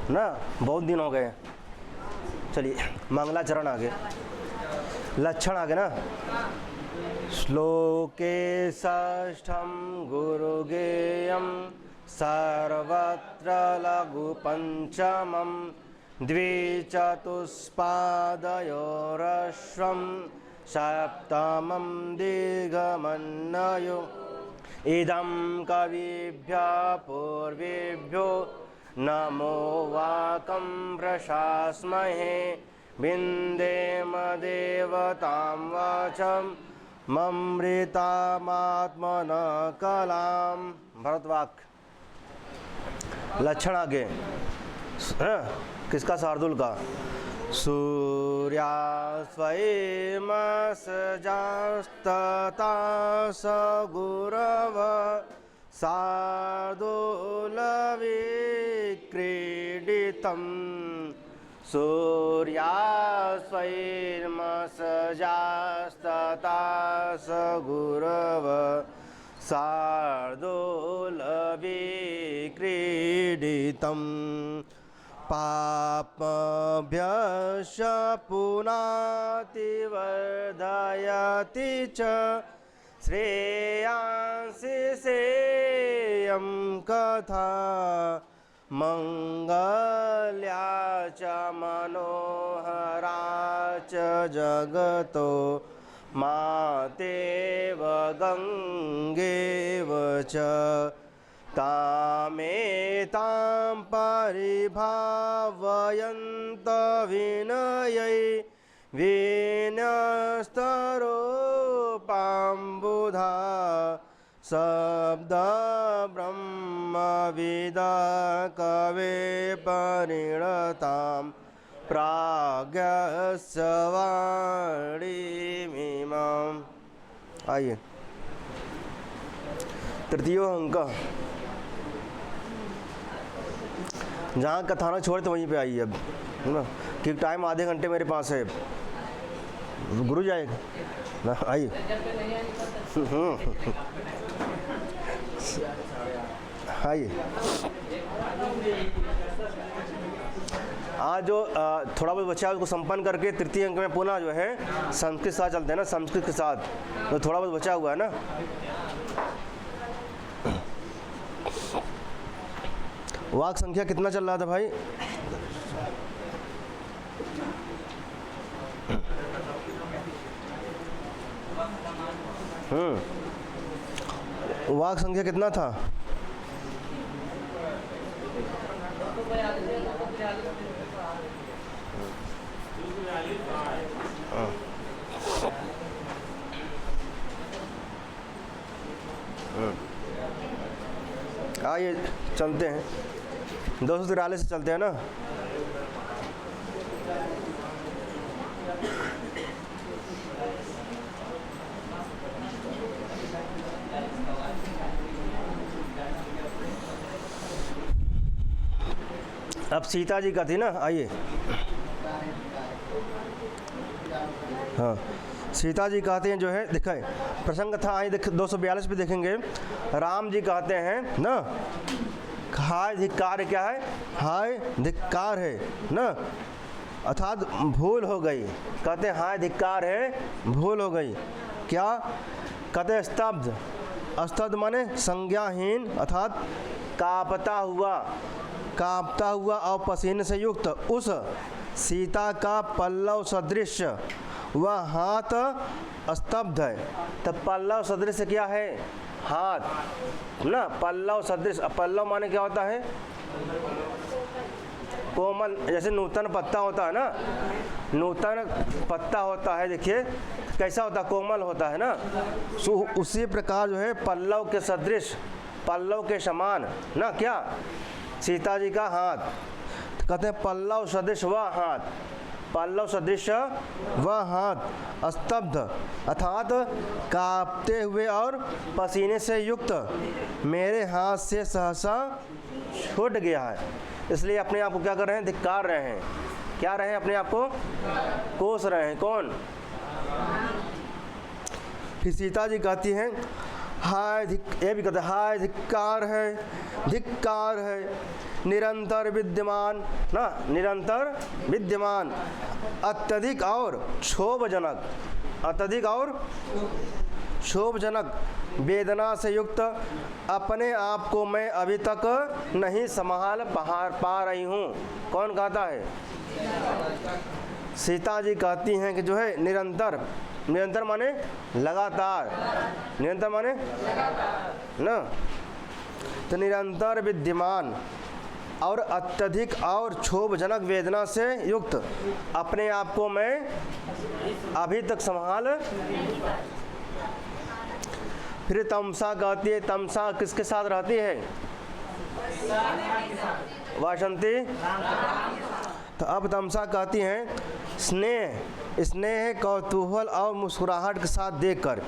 ना, बहुत दिन हो गए। चलिए मंगलाचरण आगे, लक्षण आगे ना। श्लोके षष्ठम गुरुगेयम सर्वत्र लघु पंचमम द्विचतुष्पादयोरश्वं सप्तमं दीर्घमन्नयो इदं कविभ्यः पूर्वेभ्यो नमो वाकं प्रशास्महे विन्देम देवतां वाचं ममृतामात्मनः कलां। भरतवाक लक्षण आगे, किसका? शार्दुल का। सूर्यास्वयमसजास्तता स गुरव शार्दूलविक्रीडितं सूर्यास्वयमसजास्तता स गुरव शार्दूलविक्रीडितं पापभ्यश्च पुनातिवर्धयति च श्रेयांसि सेयं कथा मङ्गल्या च मनोहरा च जगतो मातेव गङ्गेव च तामेतां परिभावयन्त विनयै विन्यस्तरूपाम्बुधा शब्दब्रह्मविद कवे परिणतां प्राज्ञस्य वाणीमिमाम्। आइए तृतीय अंक, जहाँ कथानक छोड़े तो वहीं पे आइए अब, है ना, कि टाइम आधे घंटे मेरे पास है। गुरु जाएगा ना, आइए। आइए आज जो थोड़ा बहुत बचा है उसको संपन्न करके तृतीय अंक में पुनः जो है संस्कृत के साथ चलते हैं ना, संस्कृत के साथ तो थोड़ा बहुत बचा हुआ है ना। वाक संख्या कितना चल रहा था भाई? वाक संख्या कितना था? आइए चलते हैं, 243 से चलते हैं ना। अब सीता जी का थी ना, आइए। हाँ, सीता जी कहते हैं जो है, दिखाए प्रसंग था, आइए 242 पे देखेंगे। राम जी कहते हैं ना, हाय धिक्कार, क्या है? हाय धिक्कार है ना, अर्थात भूल हो गई। कहते हैं हाय धिक्कार है, भूल हो गई। क्या कहते हैं? स्तब्ध। स्तब्ध माने संज्ञाहीन, अर्थात कांपता हुआ और पसीने से युक्त उस सीता का पल्लव सदृश वह हाथ स्तब्ध है। तो पल्लव सदृश क्या है? हाथ ना, पल्लव सदृश। पल्लव माने क्या होता है? कोमल, जैसे नूतन पत्ता होता है ना, नूतन पत्ता होता है, देखिए कैसा होता है? कोमल होता है ना। उसी प्रकार जो है पल्लव के सदृश, पल्लव के समान ना, क्या? सीता जी का हाथ। कहते हैं पल्लव सदृश वह हाथ, पल्लव सदृश वह हाथ स्तब्ध, अर्थात कांपते हुए और पसीने से युक्त मेरे हाथ से सहसा छूट गया है। इसलिए अपने आप को क्या कर रहे हैं? धिक्कार रहे हैं। क्या रहे हैं? अपने आप को कोस रहे हैं। कौन? फिर सीता जी कहती हैं हाय ये भी कहते हैं हाय धिक्कार है, निरंतर विद्यमान ना, निरंतर विद्यमान, अत्यधिक और क्षोभजनक, अत्यधिक और क्षोभजनक वेदना से युक्त अपने आप को मैं अभी तक नहीं संभाल पा रही हूँ। कौन कहता है? सीता जी कहती हैं कि जो है निरंतर, निरंतर माने लगातार, निरंतर माने ना, तो निरंतर विद्यमान और अत्यधिक और क्षोभजनक वेदना से युक्त अपने आप को मैं अभी तक संभाल। फिर तमसा कहती है, तमसा किसके साथ रहती है? वासंती। तो अब तमसा कहती हैं स्नेह, स्नेह कौतूहल और मुस्कुराहट के साथ देखकर,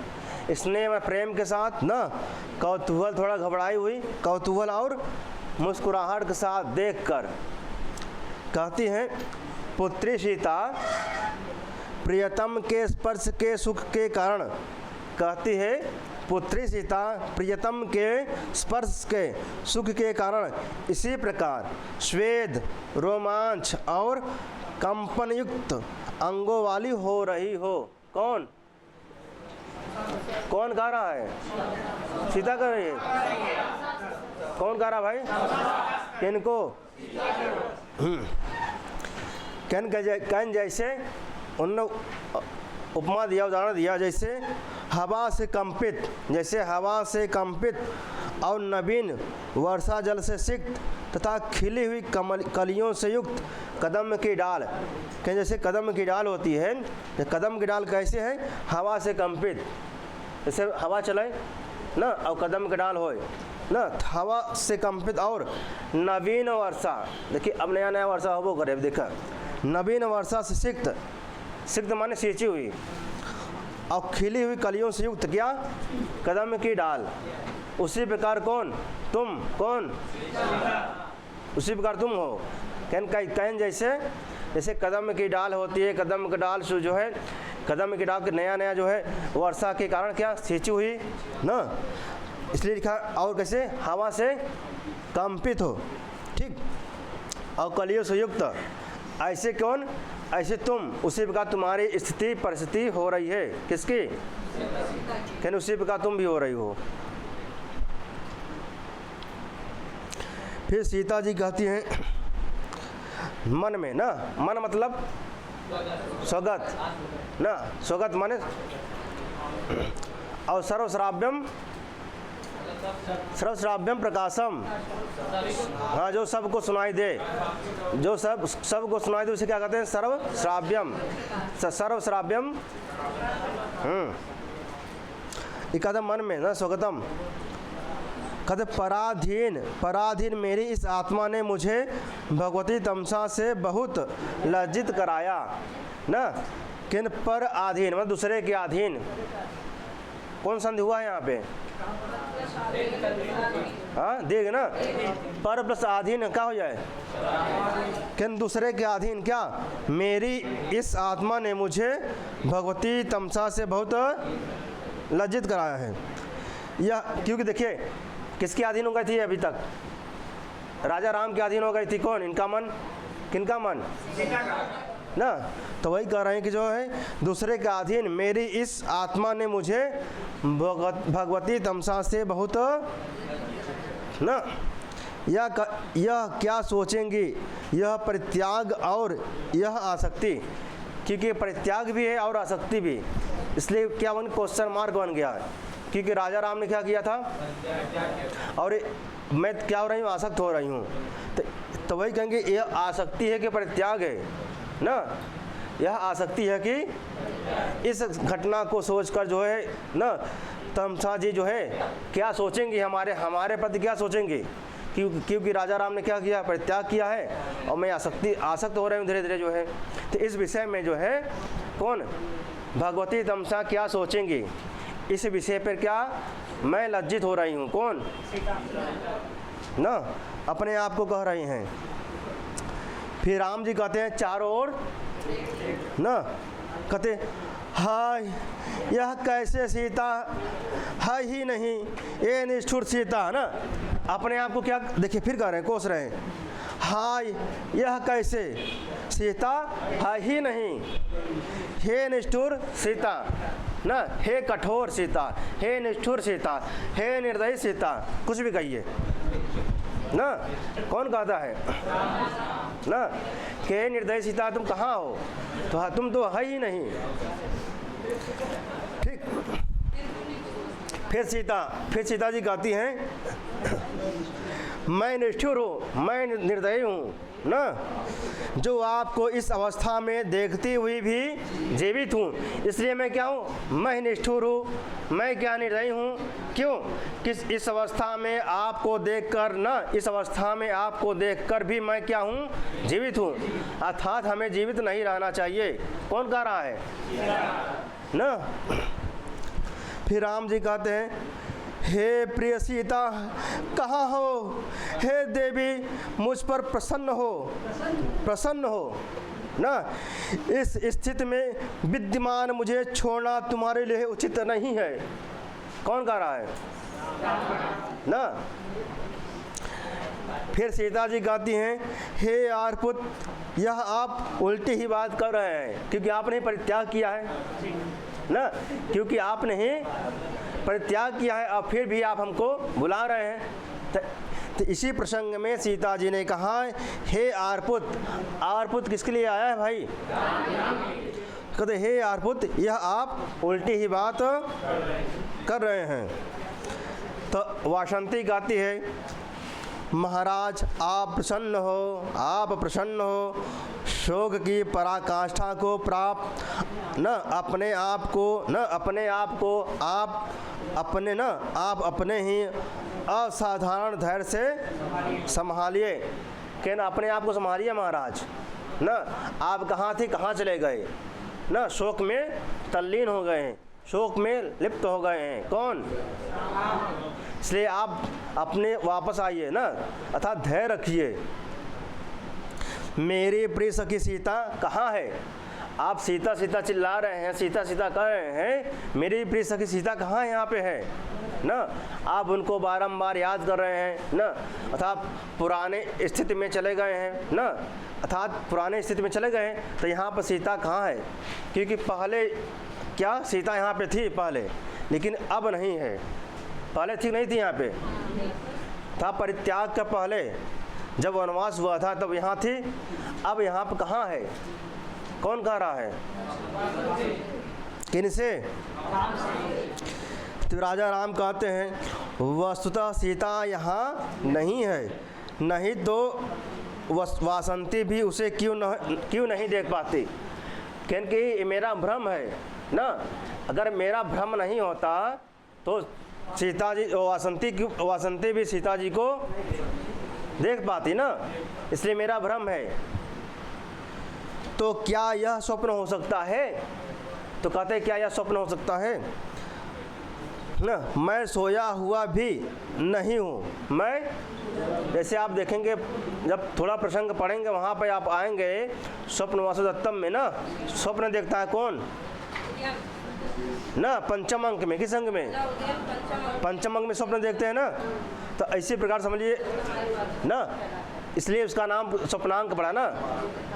स्नेह में प्रेम के साथ ना, कौतूहल थोड़ा घबराई हुई, कौतूहल और मुस्कुराहट के साथ देखकर कहती हैं पुत्री सीता प्रियतम के स्पर्श के सुख के कारण, कहती है पुत्री सीता प्रियतम के स्पर्श के सुख के कारण इसी प्रकार स्वेद, रोमांच और कंपन युक्त अंगों वाली हो रही हो। कौन कौन गा रहा है? सीता कर रही है। कौन गा रहा भाई? किनको? कैन जैसे उन्होंने उपमा दिया, उदाहरण दिया, जैसे हवा से कंपित, जैसे हवा से कंपित और नवीन वर्षा जल से सिक्त तथा खिली हुई कलियों से युक्त कदम की डाल। क्या जैसे कदम की डाल होती है, कदम की डाल कैसे है? हवा से कंपित, जैसे हवा चले ना और कदम की डाल होए ना, हवा से कंपित और नवीन वर्षा, देखिए अब नया नया वर्षा हो वो करे, देखा नवीन वर्षा से सिक्त, सिक्त माने सींची हुई और खिली हुई कलियों से युक्त क्या? कदम की डाल। उसी प्रकार कौन? तुम। कौन? उसी प्रकार तुम हो। कैन जैसे, जैसे कदम की डाल होती है, कदम की डाल जो है, कदम की डाल के नया नया जो है वर्षा के कारण क्या? सींची हुई ना, इसलिए लिखा। और कैसे? हवा से कंपित हो, ठीक, और कलियों से युक्त, ऐसे कौन? ऐसे तुम। उसी प्रकार तुम्हारी स्थिति परिस्थिति हो रही है। किसकी? कहने उसी प्रकार तुम भी हो रही हो। फिर सीता जी कहती हैं मन में ना, मन मतलब स्वगत ना, स्वगत माने और सर्वश्राव्यम, सर्वश्राव्यम प्रकाशम, हाँ जो सबको सुनाई दे, जो सबको सुनाई दे उसे क्या कहते हैं? सर्वश्राव्यम, सर्वश्राव्यम। ये कहते मन में ना स्वगतम, कहते पराधीन, पराधीन मेरी इस आत्मा ने मुझे भगवती तमसा से बहुत लज्जित कराया ना। किन पर आधीन मतलब दूसरे के अधीन। कौन संधि हुआ है यहाँ पे? हाँ देख ना, पर प्लस अधीन क्या हो जाए? किन दूसरे के अधीन क्या? मेरी इस आत्मा ने मुझे भगवती तमसा से बहुत लज्जित कराया है। यह क्योंकि देखिए किसके अधीन हो गई थी अभी तक? राजा राम के अधीन हो गई थी। कौन? इनका मन। किनका मन? ना, तो वही कह रहे हैं कि जो है दूसरे के अधीन मेरी इस आत्मा ने मुझे भगवती तमसा से बहुत ना, यह क्या सोचेंगी, यह परित्याग और यह आसक्ति, क्योंकि परित्याग भी है और आसक्ति भी, इसलिए क्या बन क्वेश्चन मार्क बन गया है। क्योंकि राजा राम ने क्या किया था और मैं क्या हो रही हूँ? आसक्त हो रही हूँ। तो वही कहेंगे यह आसक्ति है कि परित्याग है ना। यह आसक्ति है कि इस घटना को सोचकर जो है ना तमसा जी जो है क्या सोचेंगी, हमारे प्रति क्या सोचेंगे, क्योंकि राजा राम ने क्या किया? परित्याग किया है और मैं आसक्त हो रही हूँ धीरे धीरे जो है। तो इस विषय में जो है कौन? भगवती तमसा क्या सोचेंगी, इस विषय पर क्या मैं लज्जित हो रही हूँ। कौन? ना, अपने आप को कह रही हैं। फिर राम जी कहते हैं चारों ओर ना, कहते हाय यह कैसे सीता है ही नहीं, ये निष्ठुर सीता, है ना। अपने आप को क्या देखिए फिर कह रहे हैं, कोस रहे हैं, हाय यह कैसे सीता है ही नहीं, हे निष्ठुर सीता ना, हे कठोर सीता, हे निष्ठुर सीता, हे निर्दयी सीता, कुछ भी कहिए ना। कौन कहता है ना कि हे निर्दयी सीता तुम कहाँ हो, तो तुम तो है ही नहीं। ठीक, फिर सीता जी कहती हैं मैं निष्ठुर हूँ, मैं निर्दयी हूँ ना, जो आपको इस अवस्था में देखती हुई भी जीवित हूँ, इसलिए मैं क्या हूँ, मैं निष्ठुर हूँ, मैं क्या निर्दयी हूँ। क्यों, किस इस अवस्था में आपको देखकर ना, इस अवस्था में आपको देखकर भी मैं क्या हूँ, जीवित हूँ, अर्थात हमें जीवित नहीं रहना चाहिए। कौन कह रहा है ना। फिर राम जी कहते हैं हे प्रिय सीता कहाँ हो, हे देवी मुझ पर प्रसन्न हो ना, इस स्थिति में विद्यमान मुझे छोड़ना तुम्हारे लिए उचित नहीं है। कौन कह रहा है ना। फिर सीता जी कहती हैं हे आर्यपुत, यह आप उल्टी ही बात कर रहे हैं, क्योंकि आपने परित्याग किया है ना, क्योंकि आपने ही परित्याग किया है और फिर भी आप हमको बुला रहे हैं। तो इसी प्रसंग में सीता जी ने कहा हे आर्यपुत किसके लिए आया है भाई, कहते हे आर्यपुत यह आप उल्टी ही बात कर रहे हैं। तो वासंती गाती है महाराज आप प्रसन्न हो, शोक की पराकाष्ठा को प्राप्त न अपने आप अपने ही असाधारण धैर्य से संभालिए। कहना अपने आप को संभालिए महाराज न, आप कहाँ थे कहाँ चले गए न, शोक में तल्लीन हो गए हैं, शोक में लिप्त हो गए हैं। कौन, इसलिए आप अपने वापस आइए ना, अर्थात धैर्य रखिए। मेरी प्रिय सखी सीता कहाँ है, आप सीता सीता चिल्ला रहे हैं, सीता सीता कह रहे हैं, मेरी प्रिय सखी सीता कहाँ यहाँ पे है ना, आप उनको बारंबार याद कर रहे हैं ना, अर्थात पुराने स्थिति में चले गए हैं ना, तो यहाँ पर सीता कहाँ है, क्योंकि पहले क्या सीता यहाँ पे थी पहले, लेकिन अब नहीं है। पहले ठीक नहीं थी, यहाँ पे था परित्याग का पहले जब वनवास हुआ था तब यहाँ थी, अब यहाँ पर कहाँ है। कौन कह रहा है, किनसे। तो राजा राम कहते हैं वस्तुतः सीता यहाँ नहीं है, नहीं तो वासंती भी उसे क्यों नहीं देख पाती, क्योंकि ये मेरा भ्रम है ना। अगर मेरा भ्रम नहीं होता तो सीता जी वासंती भी सीता जी को देख पाती ना, इसलिए मेरा भ्रम है। तो क्या यह स्वप्न हो सकता है, तो कहते हैं क्या यह स्वप्न हो सकता है ना, मैं सोया हुआ भी नहीं हूँ। मैं जैसे आप देखेंगे जब थोड़ा प्रसंग पढ़ेंगे वहाँ पर आप आएंगे स्वप्न वासुदत्तम में ना, स्वप्न देखता है कौन ना, पंचम अंक में, किस अंक में, पंचम अंक में स्वप्न देखते हैं ना। तो इसी प्रकार समझिए ना, इसलिए उसका नाम स्वप्नांक पड़ा ना,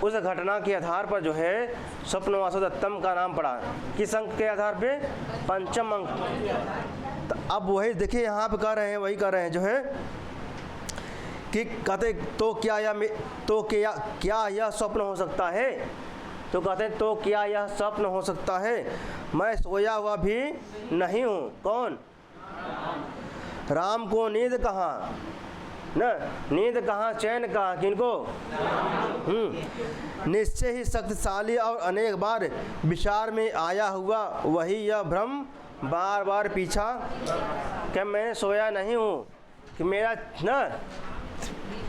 उस घटना के आधार पर जो है स्वप्न वासुदत्तम का नाम पड़ा। किस अंक के आधार पे, पंचम अंक। तो अब वही देखिए यहाँ पे कह रहे हैं, वही कह रहे हैं जो है कि कहते तो क्या यह स्वप्न हो सकता है, तो कहते हैं तो क्या यह स्वप्न हो सकता है, मैं सोया हुआ भी नहीं हूँ। कौन, राम को नींद कहाँ न, नींद कहाँ, चैन कहाँ, किनको, निश्चय ही शक्तिशाली और अनेक बार विचार में आया हुआ वही यह भ्रम बार बार पीछा कि मैं सोया नहीं हूँ, कि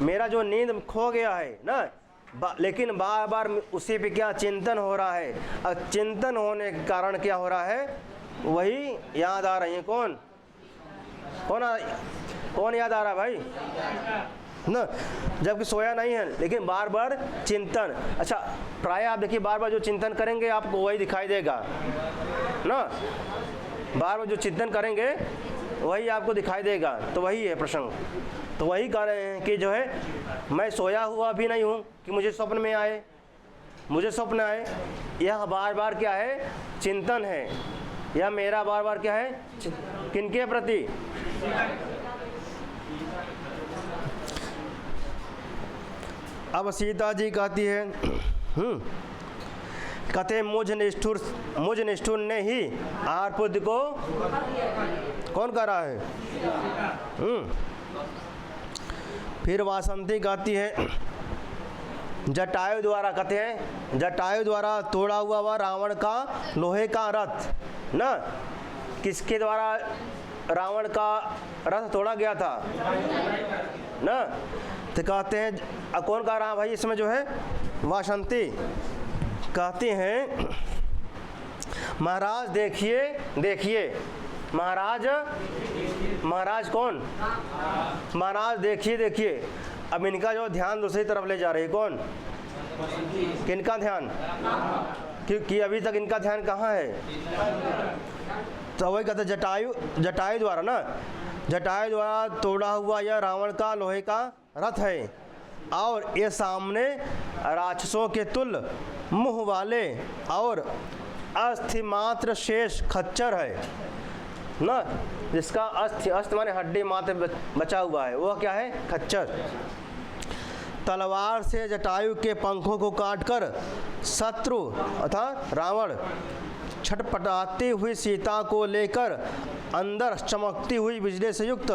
मेरा जो नींद खो गया है ना, लेकिन बार बार उसी पे क्या चिंतन हो रहा है, और चिंतन होने के कारण क्या हो रहा है, वही याद आ रही है। कौन याद आ रहा है भाई, ना, जबकि सोया नहीं है लेकिन बार बार चिंतन। अच्छा प्राय आप देखिए बार बार जो चिंतन करेंगे आपको वही दिखाई देगा ना, बार बार जो चिंतन करेंगे वही आपको दिखाई देगा। तो वही है प्रसंग। तो वही कह रहे हैं कि जो है मैं सोया हुआ भी नहीं हूँ कि मुझे स्वप्न में आए, मुझे स्वप्न आए। यह बार बार क्या है, चिंतन है। यह मेरा बार बार क्या है, किनके प्रति, अब सीता जी कहती है कहते मुझ निष्ठुर ने ही आर्पुद को, कौन कर रहा है, फिर वासंती कहती है जटायु द्वारा, कहते हैं जटायु द्वारा तोड़ा हुआ वह रावण का लोहे का रथ ना, किसके द्वारा रावण का रथ तोड़ा गया था ना। तो कहते हैं कौन कह रहा भाई इसमें जो है, वासंती कहते हैं महाराज देखिए देखिए, महाराज कौन, महाराज देखिए देखिए। अब इनका जो ध्यान दूसरी तरफ ले जा रही है, कौन, किनका ध्यान, क्योंकि अभी तक इनका ध्यान कहाँ है। तो वही कहते जटायु द्वारा ना, जटायु द्वारा तोड़ा हुआ यह रावण का लोहे का रथ है और ये सामने राक्षसों के तुल्य मुंह वाले और अस्थि मात्र शेष खच्चर है ना, जिसका अस्थि माने हड्डी मात्र बचा हुआ है, वह क्या है, खच्चर। तलवार से जटायु के पंखों को काटकर शत्रु अर्थात रावण छटपटाती हुई सीता को लेकर अंदर चमकती हुई बिजली से युक्त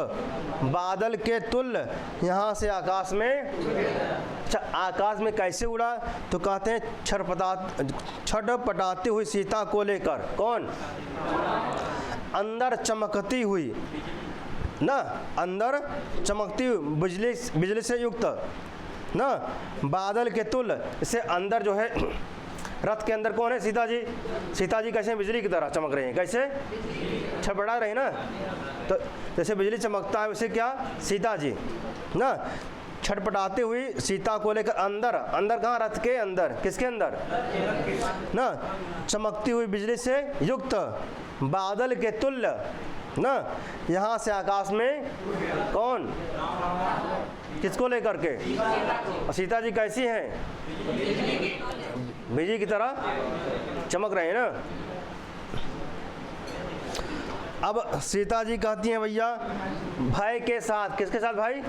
बादल के तुल्य यहाँ से आकाश में, अच्छा आकाश में कैसे उड़ा, तो कहते हैं छटपटाती हुई सीता को लेकर, कौन, अंदर चमकती हुई ना, अंदर चमकती हुई बिजली से युक्त ना बादल के तुल्य, इससे अंदर जो है रथ के अंदर कौन है, सीता जी। सीता जी कैसे बिजली की तरह चमक रही हैं, कैसे छटपटा रही ना, तो जैसे बिजली चमकता है वैसे क्या, सीता जी ना छटपटाती हुई सीता को लेकर अंदर, अंदर कहाँ, रथ के अंदर, किसके अंदर ना, चमकती हुई बिजली से युक्त बादल के तुल्य ना, यहाँ से आकाश में, कौन, किसको लेकर के, और सीता जी कैसी हैं, बिजली की तरह चमक रहे हैं ना। अब सीता जी कहती हैं भैया भय के साथ, किसके साथ भाई,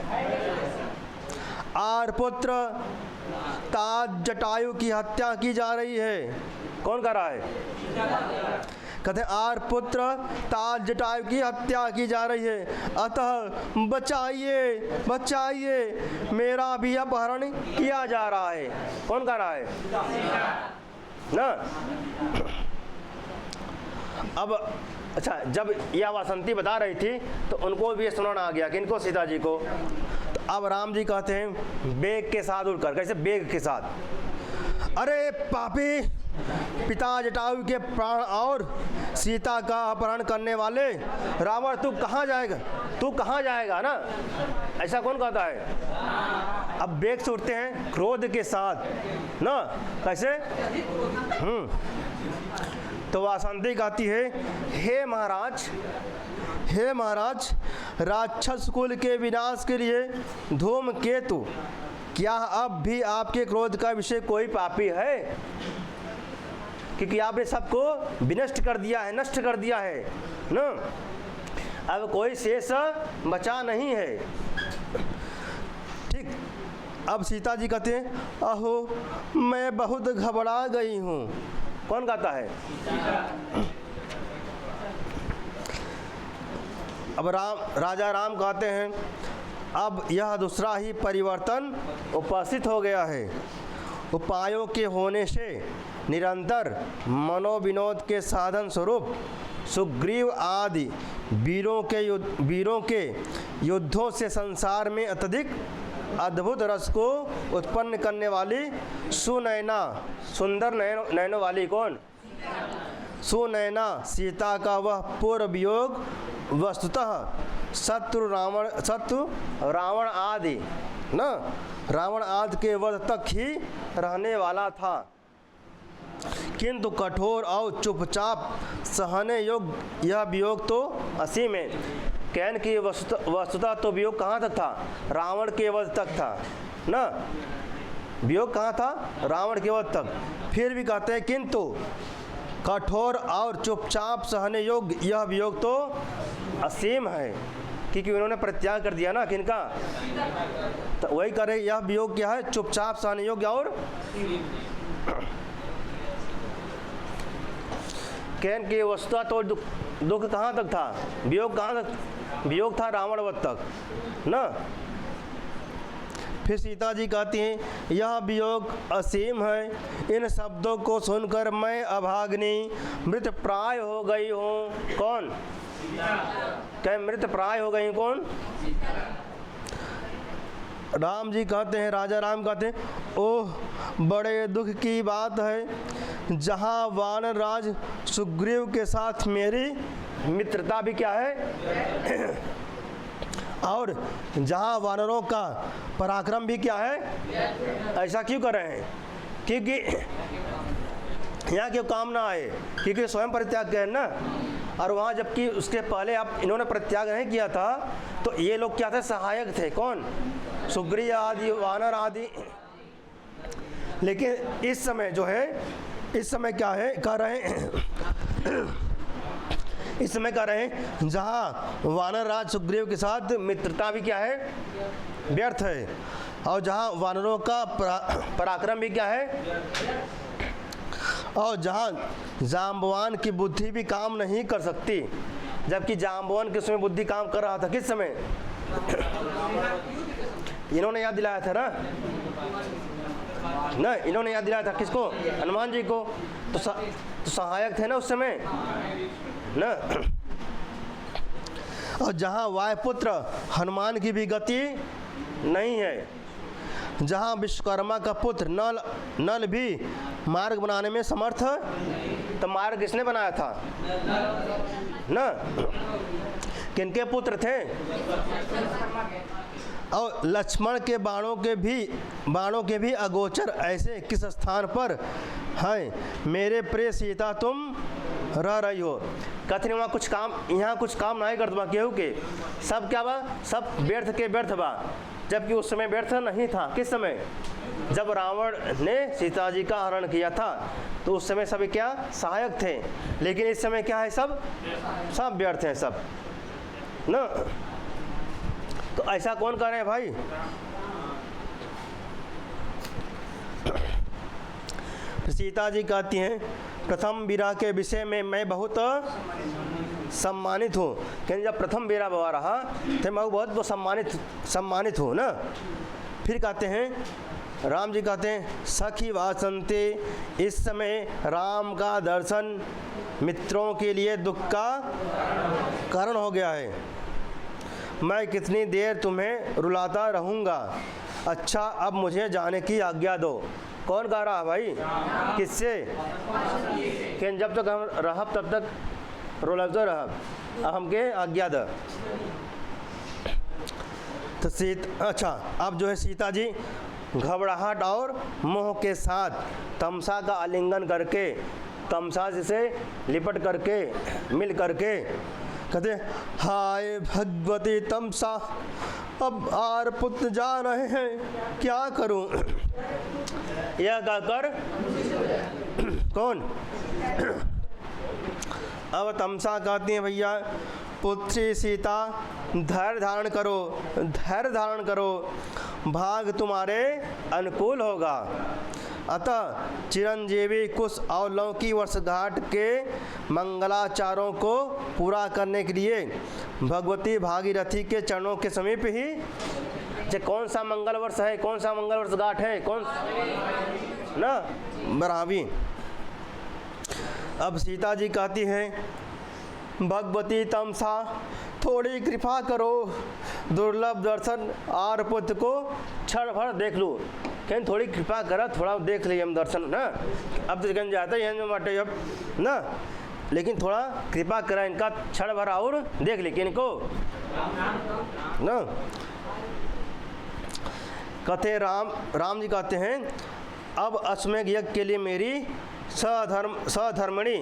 आर्पुत्र ताज जटायु की हत्या की जा रही है, कौन कर रहा है, कहते आर्पुत्र ताज जटायु की हत्या की जा रही है, अतः बचाइए बचाइए, मेरा भी अपहरण किया जा रहा है, कौन कर रहा है ना। अब अच्छा जब यह वासंती बता रही थी तो उनको भी सुनाना आ गया, किनको, सीता जी को। तो अब राम जी कहते हैं बेग के साथ उड़कर, कैसे, बेग के साथ, अरे पापी पिता जटायु के प्राण और सीता का अपहरण करने वाले रावण, तू कहाँ जाएगा, तू कहाँ जाएगा ना, ऐसा कौन कहता है। अब बेग से उठते हैं क्रोध के साथ ना, कैसे, तो वासंती कहती है हे महाराज, हे महाराज, राक्षस कुल के विनाश के लिए धूमकेतु, क्या अब भी आपके क्रोध का विषय कोई पापी है, क्योंकि आपने सबको विनष्ट कर दिया है, नष्ट कर दिया है ना, अब कोई शेष बचा नहीं है। ठीक, अब सीता जी कहते हैं अहो मैं बहुत घबरा गई हूँ, कौन कहता है, अब राजा राम कहते हैं अब यह दूसरा ही परिवर्तन उपस्थित हो गया है, उपायों के होने से निरंतर मनोविनोद के साधन स्वरूप सुग्रीव आदि वीरों के युद्धों से संसार में अत्यधिक अद्भुत रस को उत्पन्न करने वाली सुनैना, सुंदर नैनों वाली, कौन, सुनैना सीता का वह पूर्व वियोग वस्तुतः शत्रु रावण आदि ना, रावण आदि के वध तक ही रहने वाला था, किंतु कठोर और चुपचाप सहने योग्य यह वियोग तो असीम है। कहने की वस्तुतः तो वियोग कहाँ तक था? रावण के वध तक था ना, वियोग कहाँ था? रावण के वध तक। फिर भी कहते हैं किंतु कठोर और चुपचाप सहने योग्य यह वियोग तो असीम है, क्योंकि उन्होंने परित्याग कर दिया ना किनका? तो वही करे, यह वियोग क्या है? चुपचाप सहने योग्य और कहन की वस्तुता तो दुख कहाँ तक था? वियोग कहाँ तक? वियोग था रावण वध तक ना। फिर सीता जी कहती हैं यह वियोग असीम है, इन शब्दों को सुनकर मैं अभाग्नि मृत प्राय हो गई हूँ। कौन? क्या मृत प्राय हो गई? कौन? राम जी कहते हैं, राजा राम कहते हैं ओह बड़े दुख की बात है, जहाँ वानर राज सुग्रीव के साथ मेरी मित्रता भी क्या है और जहाँ वानरों का पराक्रम भी क्या है। ऐसा क्यों कर रहे हैं? क्योंकि यहाँ क्यों काम ना आए? क्योंकि स्वयं परित्याग किया ना, और वहाँ जबकि उसके पहले आप इन्होंने परित्याग नहीं किया था, तो ये लोग क्या थे? सहायक थे। कौन? सुग्रीव आदि, वानर आदि। लेकिन इस समय जो है, इस समय क्या है कर रहे हैं इस समय कह रहे हैं जहाँ वानर राज सुग्रीव के साथ मित्रता भी क्या है? व्यर्थ है, और जहाँ वानरों का पराक्रम भी क्या है, और जहाँ जाम्बवान की बुद्धि भी काम नहीं कर सकती, जबकि जाम्बवान के समय बुद्धि काम कर रहा था। किस समय? इन्होंने याद दिलाया था ना, इन्होंने याद दिलाया था किसको? हनुमान जी को। तो सहायक थे ना उस समय ना। और जहाँ वायुपुत्र हनुमान की भी गति नहीं है, जहाँ विश्वकर्मा का पुत्र नल भी मार्ग बनाने में समर्थ, तो मार्ग किसने बनाया था ना? किनके पुत्र थे? और लक्ष्मण के बाणों के भी अगोचर ऐसे किस स्थान पर हैं मेरे प्रिय सीता तुम रह रही हो। कहते वहाँ कुछ काम, यहाँ कुछ काम नहीं करता केहू के, सब क्या बा? सब व्यर्थ के व्यर्थ बा। जबकि उस समय व्यर्थ नहीं था। किस समय? जब रावण ने सीता जी का हरण किया था, तो उस समय सभी क्या? सहायक थे। लेकिन इस समय क्या है? सब व्यर्थ हैं सब ना। तो ऐसा कौन कर रहे हैं भाई? सीता जी कहती हैं प्रथम विरह के विषय में मैं बहुत सम्मानित हूँ। क्योंकि जब प्रथम विरह हुआ रहा तो मैं बहुत सम्मानित हूँ ना। फिर कहते हैं, राम जी कहते हैं सखी वासंते, इस समय राम का दर्शन मित्रों के लिए दुख का कारण हो गया है। मैं कितनी देर तुम्हें रुलाता रहूँगा। अच्छा अब मुझे जाने की आज्ञा दो। कौन गा रहा भाई? किससे? कि जब तक हम रहब तब तक रुलाते रहब, अब हमके आज्ञा दो। तो अच्छा अब जो है सीता जी घबराहट और मोह के साथ तमसा का आलिंगन करके, तमसा से लिपट करके, मिल करके कहते हाय भगवती तमसा, अब आर पुत्र जा रहे हैं, क्या करूं? यह कहकर कौन? अब तमसा कहती हैं भैया पुत्री सीता धैर्य धारण करो, धैर्य धारण करो, भाग तुम्हारे अनुकूल होगा। अतः चिरंजीवी कुश और लौकी वर्षगांठ के मंगलाचारों को पूरा करने के लिए भगवती भागीरथी के चरणों के समीप ही, जो कौन सा मंगल वर्ष है, कौन सा मंगल वर्षगांठ है, कौन ना? बरावी। अब सीता जी कहती हैं भगवती तमसा थोड़ी कृपा करो, दुर्लभ दर्शन आर पुत्र को क्षण भर देख लूँ। कहीं थोड़ी कृपा करा, थोड़ा देख लिए हम दर्शन ना। अब तो गंज जाता है बाटे अब ना, लेकिन थोड़ा कृपा करा इनका क्षण भर और देख ले इनको ना। कहते राम जी कहते हैं अब अश्वमेध यज्ञ के लिए मेरी सधर्मणी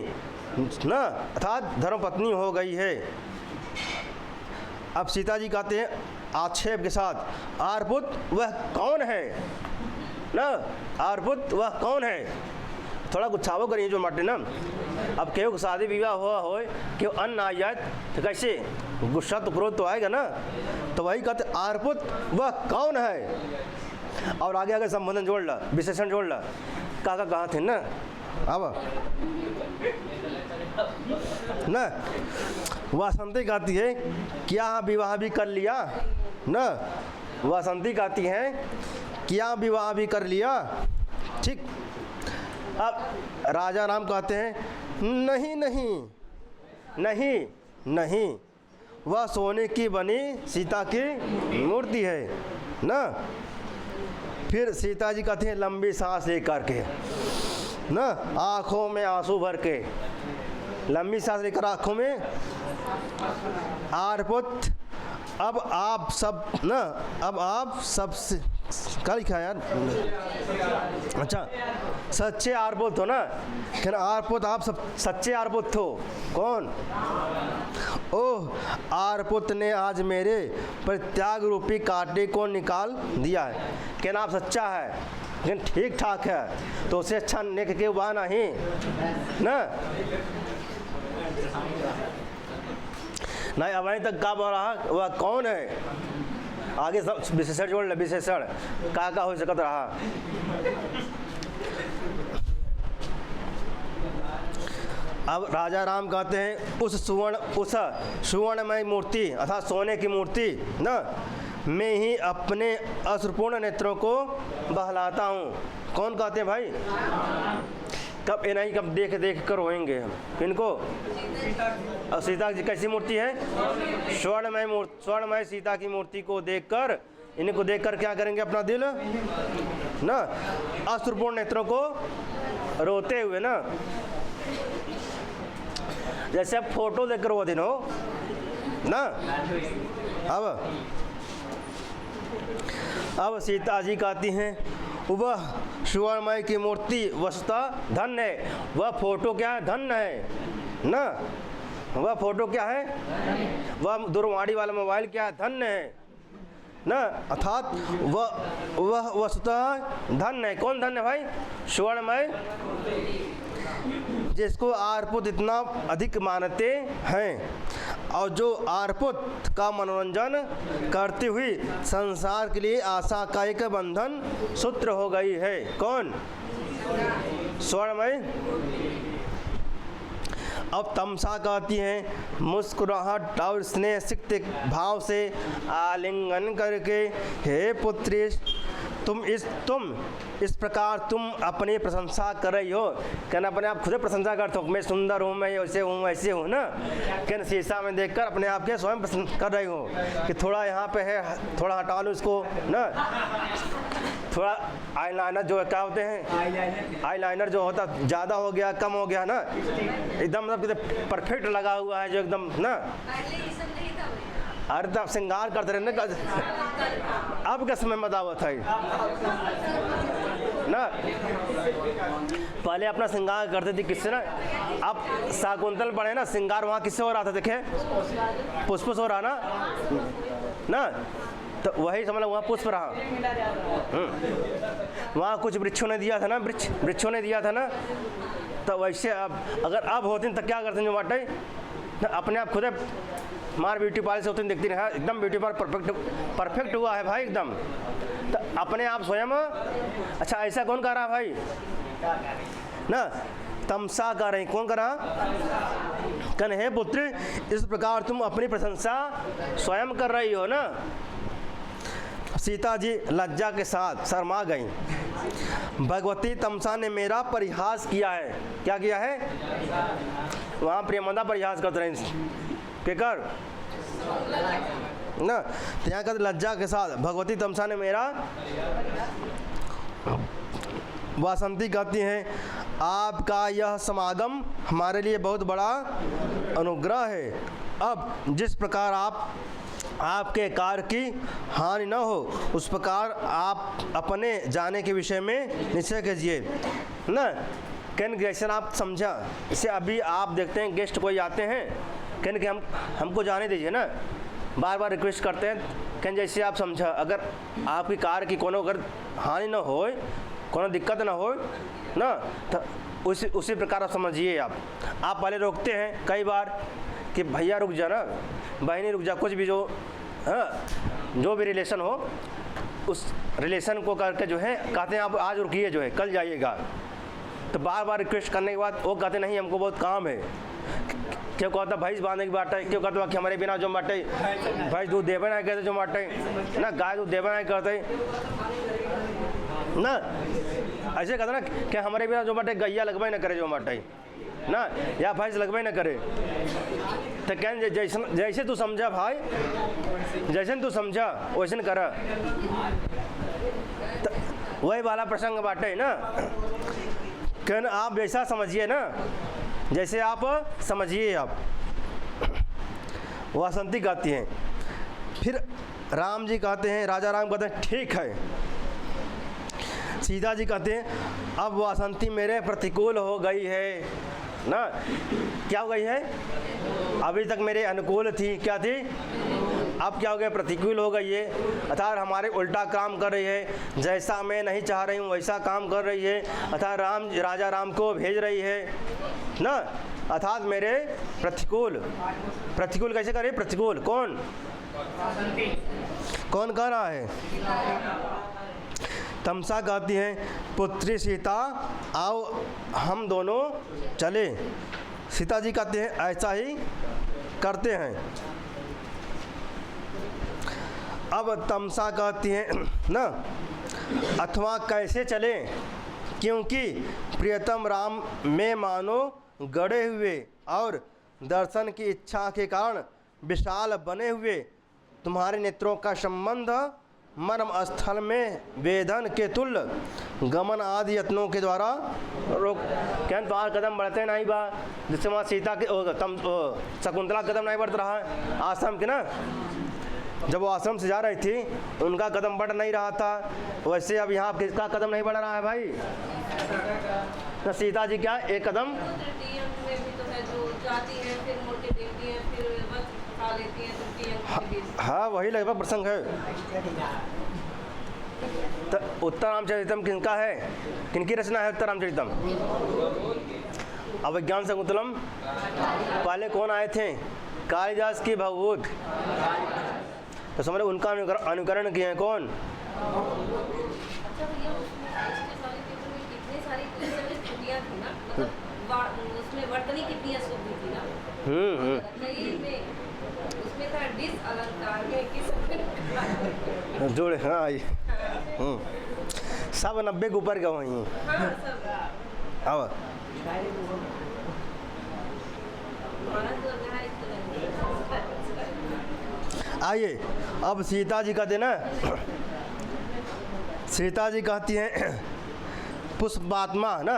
न अर्थात धर्मपत्नी हो गई है। अब सीता जी कहते हैं आक्षेप के साथ, आर्यपुत वह कौन है न, आर्यपुत वह कौन है। थोड़ा गुच्छावो करिए जो माटे ना। अब केहू को शादी विवाह हुआ हो केहू अन्न आ जाए तो कैसे गुस्सा तो क्रोध तो आएगा ना। तो वही कहते आर्यपुत वह कौन है। और आगे आगे संबोधन जोड़ ला, विशेषण जोड़ ला, काका कहाँ थे ना। अब न वासंती कहती है क्या विवाह भी कर लिया न, वासंती कहती हैं क्या विवाह भी कर लिया। ठीक। अब राजा राम कहते हैं नहीं नहीं नहीं नहीं, वह सोने की बनी सीता की मूर्ति है ना। फिर सीता जी कहती हैं लंबी सांस लेकर के ना, आँखों में आंसू भर के, लंबी सांस लेकर आँखों में, आर्यपुत अब आप सब ना, अब आप सबसे क्या लिखा यार, अच्छा सच्चे आर्यपुत हो ना। फिर आर्यपुत आप सब सच्चे आर्यपुत हो। कौन? ओह आर्यपुत ने आज मेरे परित्याग रूपी कांटे को निकाल दिया है। कहना आप सच्चा है लेकिन ठीक ठाक है तो उसे अच्छा नेक के हुआ नहीं ना। नहीं अभी तक का बोल रहा वह कौन है, आगे सब विशेषण जोड़ ले, विशेषण का हो सकता रहा। अब राजा राम कहते हैं उस सुवर्णमय मूर्ति अर्थात सोने की मूर्ति ना मैं ही अपने अश्रुपूर्ण नेत्रों को बहलाता हूँ। कौन कहते हैं भाई? कब ये नहीं कब देख देख कर रोएंगे हम। किनको? और सीता जी कैसी मूर्ति है? स्वर्णमय सीता की मूर्ति को देखकर, इनको देखकर क्या करेंगे अपना दिल ना अश्रुपूर्ण नेत्रों को रोते हुए ना, जैसे आप फोटो देखकर वो दिन हो ना। अब सीता जी कहती हैं वह सुवर्णमय की मूर्ति वस्तुतः धन्य है। वह फोटो क्या है? धन्य है ना। वह फोटो क्या है? वह दूरवाणी वाला मोबाइल क्या है? धन्य है ना। अर्थात वह वस्तुतः धन्य है। कौन धन्य भाई? सुवर्णमय, जिसको आर्यपुत इतना अधिक मानते हैं और जो आर्यपुत का मनोरंजन करती हुई संसार के लिए आशा का एक बंधन सूत्र हो गई है। कौन? स्वर्णमय। अब तमसा कहती हैं मुस्कुराहट और स्नेह सिक्त भाव से आलिंगन करके हे पुत्री तुम इस प्रकार तुम अपनी प्रशंसा कर रही हो। कहना अपने आप खुद प्रशंसा करते हो, मैं सुंदर हूँ, मैं ऐसे हूँ ऐसे हूँ ना। कहना शीशा में देखकर अपने आप के स्वयं पसंद कर रही हो कि थोड़ा यहाँ पे है, थोड़ा हटा लो इसको ना। थोड़ा आईलाइनर जो क्या होते हैं, आईलाइनर जो होता ज़्यादा हो गया कम हो गया ना, एकदम मतलब परफेक्ट लगा हुआ है जो एकदम ना। अरे तो श्रृंगार करते रहने का अब का समय मदावत है ना। पहले अपना श्रृंगार करते थे किससे ना। अब शाकुंतल पढ़े ना, श्रृंगार वहाँ किससे हो रहा था? देखे पुष्प से हो रहा ना। तो वही समझ लो वहाँ पुष्प रहा। वहाँ कुछ वृक्षों ने दिया था ना, वृक्षों ने दिया था ना। तो वैसे अब अगर अब होते तो क्या करते हैं जो बाटे अपने आप खुद मार ब्यूटी पार्लर से होते देखती रहा एकदम ब्यूटी पार्लर परफेक्ट हुआ है भाई एकदम। तो अपने आप स्वयं अच्छा ऐसा कौन कर रहा भाई ना? तमसा कर रही। कौन कर रहा? कन हे पुत्र इस प्रकार तुम अपनी प्रशंसा स्वयं कर रही हो ना। सीता जी लज्जा के साथ शर्मा गई। भगवती तमसा ने मेरा परिहास किया है। क्या किया है? वहाँ प्रेमदा परिहास करते रहे के कर ना। यहाँ कहते लज्जा के साथ भगवती तमसा ने मेरा। वासंती कहती हैं आपका यह समागम हमारे लिए बहुत बड़ा अनुग्रह है। अब जिस प्रकार आप आपके कार्य की हानि न हो, उस प्रकार आप अपने जाने के विषय में निश्चय कीजिए ना। कहने जैसे आप समझा, इसे अभी आप देखते हैं गेस्ट कोई आते हैं, कहने कि हमको जाने दीजिए ना, बार बार रिक्वेस्ट करते हैं। कहने जैसे आप समझा, अगर आपकी कार की कोनो अगर हानि ना हो, कोनो दिक्कत ना हो ना, तो उसी प्रकार आप समझिए। आप पहले रोकते हैं कई बार कि भैया रुक जा ना, बहनी रुक जा, कुछ भी जो जो भी रिलेशन हो, उस रिलेशन को करके जो है कहते हैं आप आज रुकिए, जो है कल जाइएगा। तो बार बार रिक्वेस्ट करने के बाद वो कहते नहीं हमको बहुत काम है। क्यों कहता भैंस बांधने की बात है, क्यों कहता कि हमारे बिना जो बाटे भैंस दूध देवे ना कहते, जो बाटे ना गाय दूध देवे ना कहते ना, ऐसे कहते ना कि हमारे बिना जो बाटे गैया लगवाई ना करे, जो बाटे ना, या भैंस लगवाई ना करे। तो कहें जैसे तू समझा भाई, जैसे तू समझा वैसे करा। तो वही वाला प्रसंग बाटे ना, कहना आप जैसा समझिए ना, जैसे आप समझिए। आप वासंती कहती हैं। फिर राम जी कहते हैं, राजा राम कहते हैं ठीक है। सीता जी कहते हैं अब वासंती मेरे प्रतिकूल हो गई है ना। क्या हो गई है? अभी तक मेरे अनुकूल थी, क्या थी, अब क्या हो गया, प्रतिकूल हो गई है। अर्थात हमारे उल्टा काम कर रही है, जैसा मैं नहीं चाह रही हूँ वैसा काम कर रही है। अर्थात राजा राम को भेज रही है ना, अर्थात मेरे प्रतिकूल। प्रतिकूल कैसे करे? प्रतिकूल कौन कह रहा है? तमसा कहती हैं पुत्री सीता आओ हम दोनों चले। सीता जी कहते हैं ऐसा ही करते हैं। अब तमसा कहती हैं ना, अथवा कैसे चले, क्योंकि प्रियतम राम में मानो गड़े हुए और दर्शन की इच्छा के कारण विशाल बने हुए तुम्हारे नेत्रों का संबंध मर्म स्थल में वेदन के तुल्य गमन आदि यत्नों के द्वारा रोक। क्या तुम्हारा कदम बढ़ते नहीं बा, जिससे वहाँ सीता के शकुंतला कदम नहीं बढ़ रहा है आश्रम के ना। जब वो आश्रम से जा रही थी उनका कदम बढ़ नहीं रहा था, वैसे अब यहाँ किसका कदम नहीं बढ़ रहा है भाई? तो सीता जी क्या एक कदम हाँ वही लगभग प्रसंग है। तो उत्तर रामचरितम किनका है, किनकी रचना है उत्तर रामचरितम? अभिज्ञान शकुंतलम पहले कौन आए थे? कालिदास की भवभूत। तो समझ उनका अनुकरण किए हैं कौन? उसमें वर्तनी कितनी अशुद्ध थी ना। उसमें था डिस अलंकार में किस जोड़े हाँ सब 90 के ऊपर का वहीं। अब आइए अब सीता जी कहते ना, सीता जी कहती हैं पुष्पात्मा ना,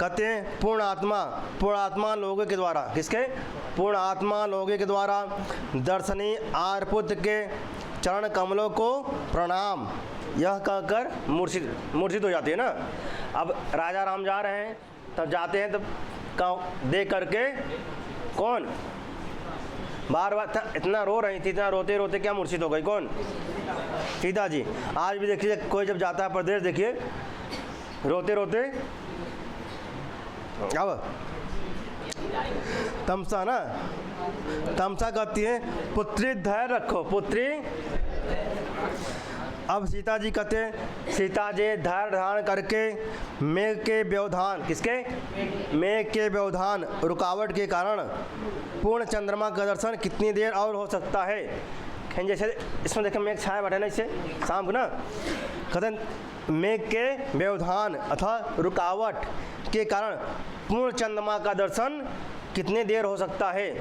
कहते हैं पूर्ण आत्मा लोगों के द्वारा, किसके? पूर्ण आत्मा लोगों के द्वारा दर्शनी आर्पुत्र के चरण कमलों को प्रणाम, यह कहकर मूर्छित हो जाती है ना। अब राजा राम जा रहे हैं, तब जाते हैं तब देख करके कौन बार बार इतना रो रही थी, इतना रोते रोते क्या मूर्छित हो गई? कौन? सीता जी। आज भी देखिए कोई जब जाता है प्रदेश, देखिए रोते रोते। अब तमसा ना, तमसा कहती है पुत्री धैर्य रखो, पुत्री। अब सीता जी कहते हैं सीता जी धैर्य धारण करके मेघ के व्यवधान, किसके? मेघ के व्यवधान रुकावट के कारण पूर्ण चंद्रमा का दर्शन कितनी देर और हो सकता है? जैसे इसमें देखें मेघ छाया बैठे ना, इससे शाम को ना, कहते मेघ के व्यवधान अथवा रुकावट के कारण पूर्ण चंद्रमा का दर्शन कितनी देर हो सकता है?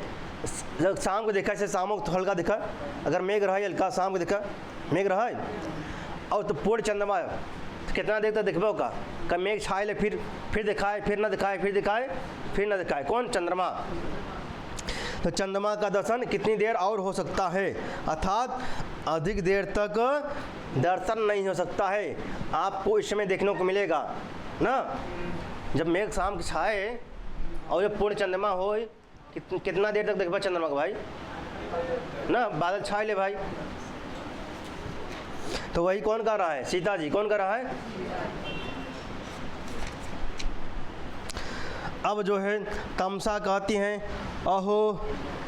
जब शाम को देखा, इसे शाम को हल्का दिखा, अगर मेघ रहा हल्का, शाम को देखा मेघ रहा और तो पूर्ण चंद्रमा कितना देर तक देखबो का मेघ छाए ले, फिर दिखाए, फिर ना दिखाए, फिर दिखाए, फिर ना दिखाए। कौन? चंद्रमा। तो चंद्रमा का दर्शन कितनी देर और हो सकता है, अर्थात अधिक देर तक दर्शन नहीं हो सकता है। आपको इस समय देखने को मिलेगा ना, जब मेघ शाम के छाए और जब पूर्ण चंद्रमा हो, कितना देर तक देखबा चंद्रमा का भाई ना, बादल छाए ले भाई। तो वही कौन कर रहा है, सीता जी कौन कर रहा है। अब जो है तमसा कहती हैं अहो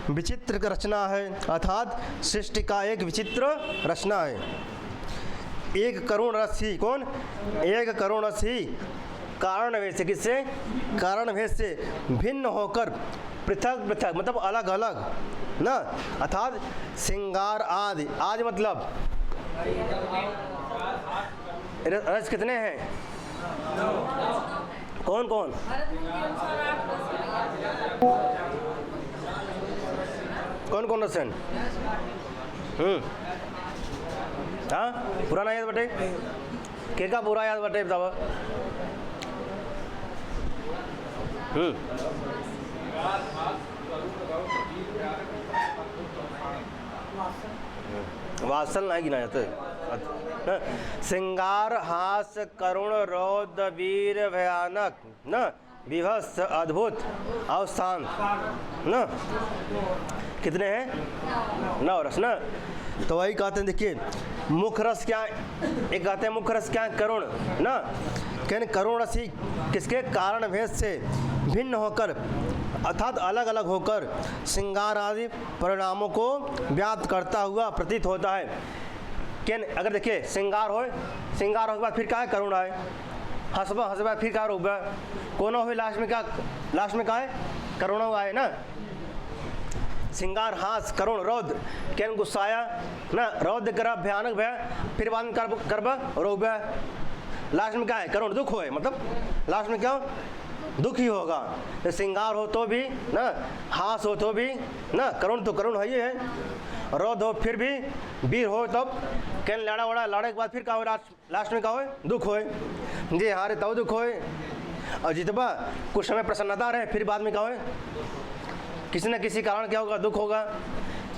विचित्र रचना है, अर्थात सृष्टि का एक विचित्र रचना है। एक करुण रस ही, कौन, एक करुण रस ही कारण भेद से, किससे, कारण भेद से भिन्न होकर पृथक पृथक मतलब अलग अलग ना, अर्थात श्रृंगार आदि, आदि मतलब रस कितने हैं, कौन कौन, कौन कौन रस हैं। हाँ पुराना याद बटे, के का पूरा याद बटे बतावा। वात्सल नहीं गिना जाता। श्रृंगार हास करुण रौद्र वीर भयानक न विभत्स अद्भुत और शांत न, कितने हैं, 9 रस ना। तो वही कहते हैं, देखिए मुख्य रस क्या, एक कहते हैं मुख्य रस क्या है, करुण ना, कहने करुण रस ही किसके कारण भेद से भिन्न होकर अर्थात अलग अलग होकर श्रृंगार आदि परिणामों को व्याप्त करता हुआ प्रतीत होता है। क्या अगर देखिए श्रृंगार हो, श्रृंगार हो के बाद फिर क्या है, करुण है, हंसबा हंसबा फिर क्या रोबा, कोनो हो लास्ट में क्या, लास्ट में क्या है, करुण हुआ है ना। श्रृंगार हास करुण रौद्र, क्या गुस्साया ना, रौद्र करा भयानक भय, फिर बाद में करबा रोबा, लास्ट में क्या है, करुण दुख होए, मतलब लास्ट में क्या हो, दुख ही होगा। तो श्रृंगार हो तो भी ना, हास हो तो भी ना, करुण तो करुण है ही है, रौद्र हो फिर भी वीर हो तब, क्या लड़ा वड़ा लड़े के बाद फिर क्या हो, लास्ट में क्या हो, दुख होए, जी हारे तब दुख होए, और जितबा कुछ समय प्रसन्नता रहे फिर बाद में क्या होए, किसी न किसी कारण क्या होगा, दुख होगा।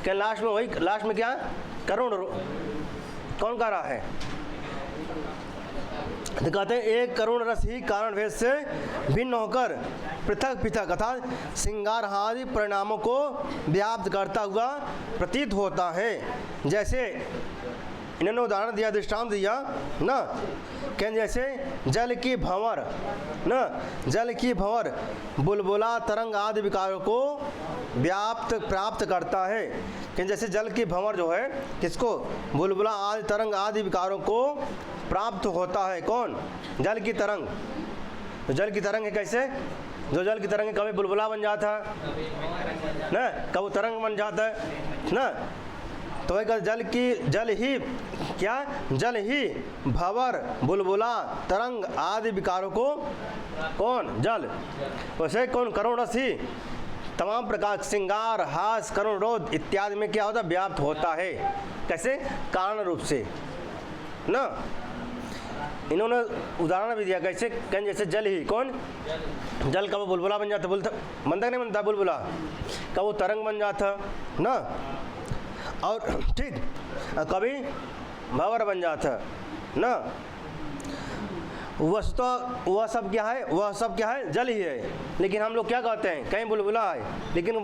क्या लास्ट में वही, लास्ट में क्या, करुण कौन कर रहा है, तो कहते हैं एक करुण रस ही कारण भेद से भिन्न होकर पृथक पृथक अर्थात श्रृंगार आदि परिणामों को व्याप्त करता हुआ प्रतीत होता है। जैसे इन्होंने उदाहरण दिया, दृष्टांत दिया ना, क्या जैसे जल की भंवर ना, जल की भंवर बुलबुला तरंग आदि विकारों को व्याप्त प्राप्त करता है। कि जैसे जल की भंवर जो है किसको, बुलबुला आदि तरंग आदि विकारों को प्राप्त होता है, कौन, जल की तरंग। तो जल की तरंग है कैसे, जो जल की तरंग है कभी बुलबुला बन जाता है ना, कभी तरंग बन जाता है ना। तो वही जल की, जल ही क्या, जल ही भंवर बुलबुला तरंग आदि विकारों को कौन, जल, वैसे कौन, करुण रस ही तमाम प्रकार श्रृंगार हास करुण रोध इत्यादि में क्या होता है, व्याप्त होता है। कैसे, कारण रूप से ना। इन्होंने उदाहरण भी दिया कैसे, कहीं जैसे जल ही, कौन, जल का वो बुलबुला बन जाता, बनता नहीं बनता बुलबुला का वो तरंग बन जाता ना, और ठीक कभी भंवर बन जाता ना। वह सब क्या है, वह सब क्या है, जल ही है। लेकिन हम लोग क्या कहते हैं, कहीं बुलबुला है लेकिन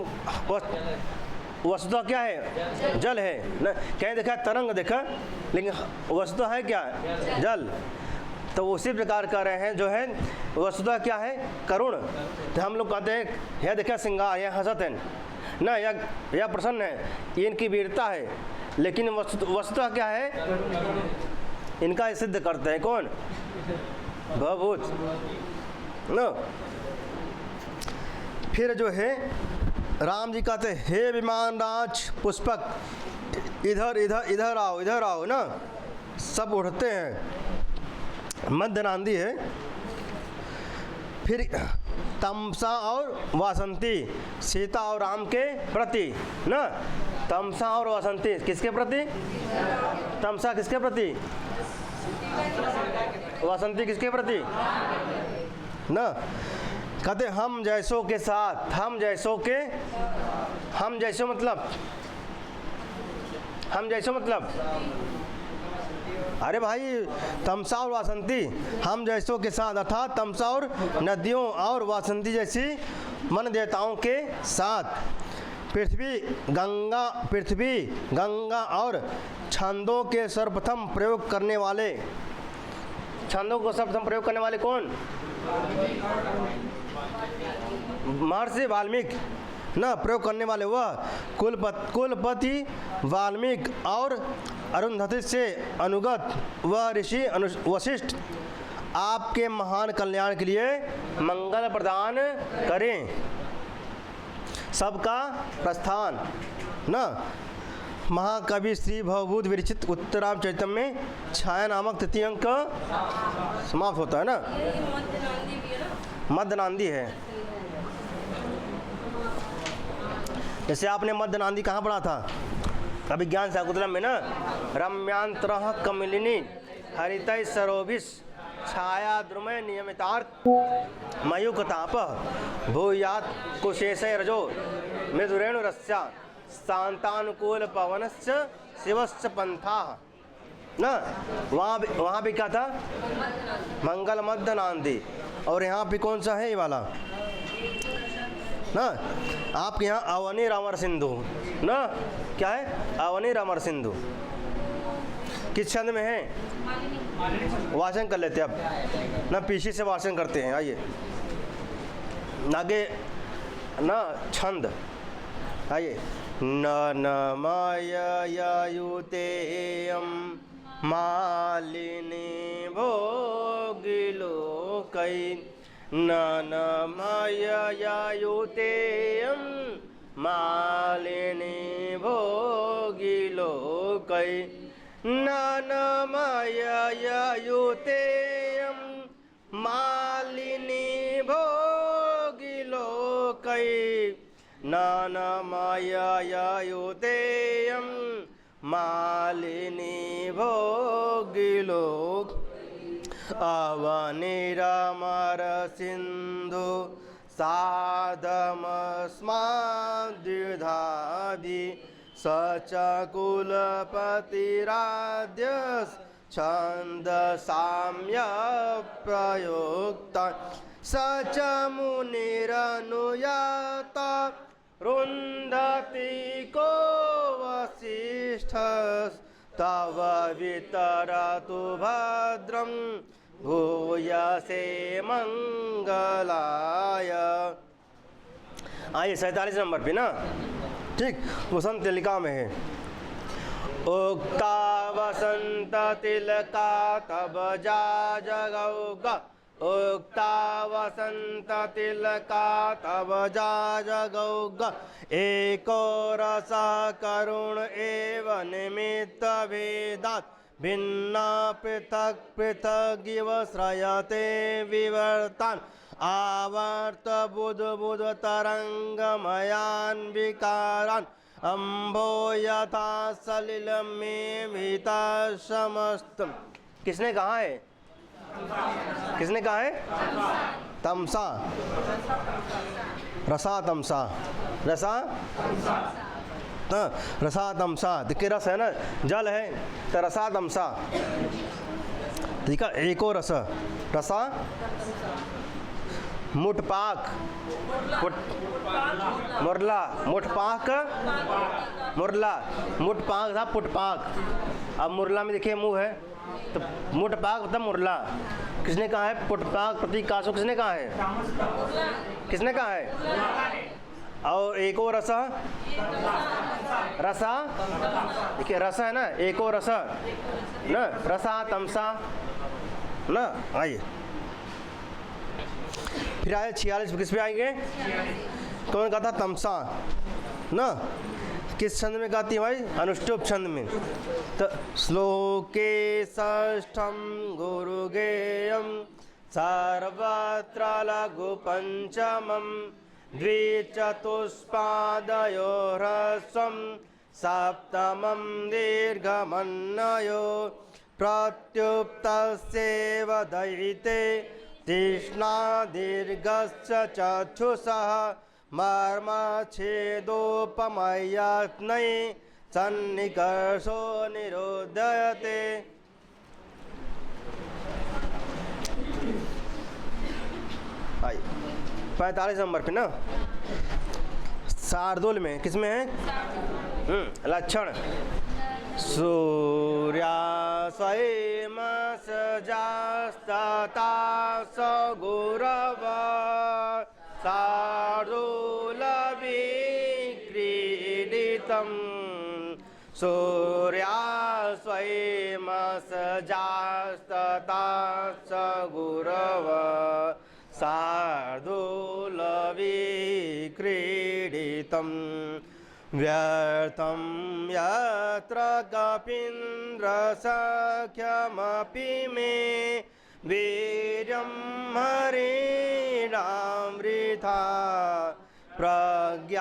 वस्तुतः क्या है, जल है ना। कहीं देखा तरंग देखा, लेकिन वस्तुतः है क्या, जल। तो उसी प्रकार कर रहे हैं जो है वस्तुतः क्या है, करुण। तो हम लोग कहते हैं यह देखा श्रृंगार, यह हंसत है ना, यह प्रसन्न है, ये इनकी वीरता है। लेकिन वस्तुतः क्या है, इनका सिद्ध करते हैं कौन, भवभूत न। फिर जो है राम जी कहते हैं हे विमान राज पुष्पक, इधर इधर इधर आओ ना। सब उड़ते हैं, मध्य नांदी है। फिर तमसा और वासंती सीता और राम के प्रति ना, तमसा और वासंती किसके प्रति, तमसा किसके प्रति, वासंती किसके प्रति ना। कहते हम जैसों के साथ, हम जैसों के, हम जैसे मतलब, हम जैसे मतलब, अरे भाई तमसा और वासंती, हम जैसों के साथ अर्थात तमसा और नदियों और वासंती जैसी मन देवताओं के साथ। पृथ्वी गंगा और छंदों के सर्वप्रथम प्रयोग करने वाले, छंदों को सर्वप्रथम प्रयोग करने वाले कौन? महर्षि वाल्मीकि न प्रयोग करने वाले वह कुलपति वाल्मीकि और अरुंधति से अनुगत वह ऋषि वशिष्ठ आपके महान कल्याण के लिए मंगल प्रदान करें। सबका प्रस्थान न महाकवि श्री भवभूत विरचित उत्तराचरितम में छाया नामक तृतीय अंक समाप्त होता है ना। ये मध्य नांदी भी है ना? मध्य नांदी है। जैसे आपने मध्य नांदी कहाँ पढ़ा था? अभिज्ञान शाकुंतलम में ना। रम्यांतरः कमलिनी हरितै सरोभिष छाया द्रुमय नियमितार्क मयूकतापः भूयात् कुशेशय रजो मृदुरेणुरस्या शांतानुकूल पवनश्च शिवश्च पंथा ना। वहाँ भी क्या था? मंगल मध्य नांदी। और यहाँ पे कौन सा है ये वाला ना? आपके यहाँ अवनी रामर सिंधु ना। क्या है? अवनी रामर सिंधु किस छंद में है? वाचन कर लेते हैं अब ना, पीछे से वाचन करते हैं। आइए आगे ना छंद, आइए। न मययुतेयं मालिनी भोगिलोकै न मययुतेयं मालिनी भोगिलोकै न मययुतेयं मालिनी भोगिलोकै न मययुतेयं मालिनी भोगिलोक अवनिरमर सिंधु साधमस्माद्विधाभि सच कुलपतिराद्यस् छन्दसाम्य प्रयुक्ता सच मुनिरनुयाता रुन्धति को वसिष्ठस्तव वितरतु भद्रं भूयसे मंगलाय। आइए 47 नंबर पे ना, ठीक, वसंत तिलका में है। उक्ता वसंत तिलका तब जा जगौगा, उक्ता वसंत तिलका तब जा जगौगा, एको रस करुण एव निमित्त भेदात् भिन्ना पृथक पृथक इव श्रयते विवर्तान् आवर्त बुध बुध तरंगमयान विकारान् अम्भो यथा सलिल में भीता समस्तम। किसने कहा है? किसने कहा है? तमसा, रसा तमसा, रसा रसा तमसा। देखिए रस है ना, जल है तो रसा तमसा, ठीक है। एको रस, रसा मुठपाक, मुरला, मुठपाक, मुरला, मुठपाक था पुटपाक। अब मुरला में देखिए मुंह है तो मुठपाक मतलब मुरला। किसने कहा है? पुटपाक प्रतीक कासो किसने कहा है? किसने कहा है? और एको रसा, रसा देखिए रस है ना, एको रसा ना, रसा तमसा ना। आइए फिर आए 46 किस पे आएंगे? कौन कहा था? तमसा ना। किस छंद में गाती है भाई? अनुष्टुप छंद में। तो श्लोके षष्ठम गुरुगेयम सर्वत्र लघु पंचमम द्विचतुष्पादयो ह्रस्वं सप्तमं दीर्घमन्नयो प्रत्युक्तस्यैव दयिते तीक्ष्णा दीर्घश्च चक्षुषः मर्म छेदोपमयत्नै सन्निकर्षो निरोधयते। आई 45 नंबर पे ना, शार्दूल में किसमें है? लक्षण सूर्याश्वमसजास्तता सगुरव शार्दूलविक्रीडितं सूर्याश्वमसजास्तता सगुरव शार्दूलविक्रीडितं व्यर्थं यत्र कपीन्द्रसख्यमपि मे वीर्यं हरीणां वृथा प्रज्ञाजाम्बवतो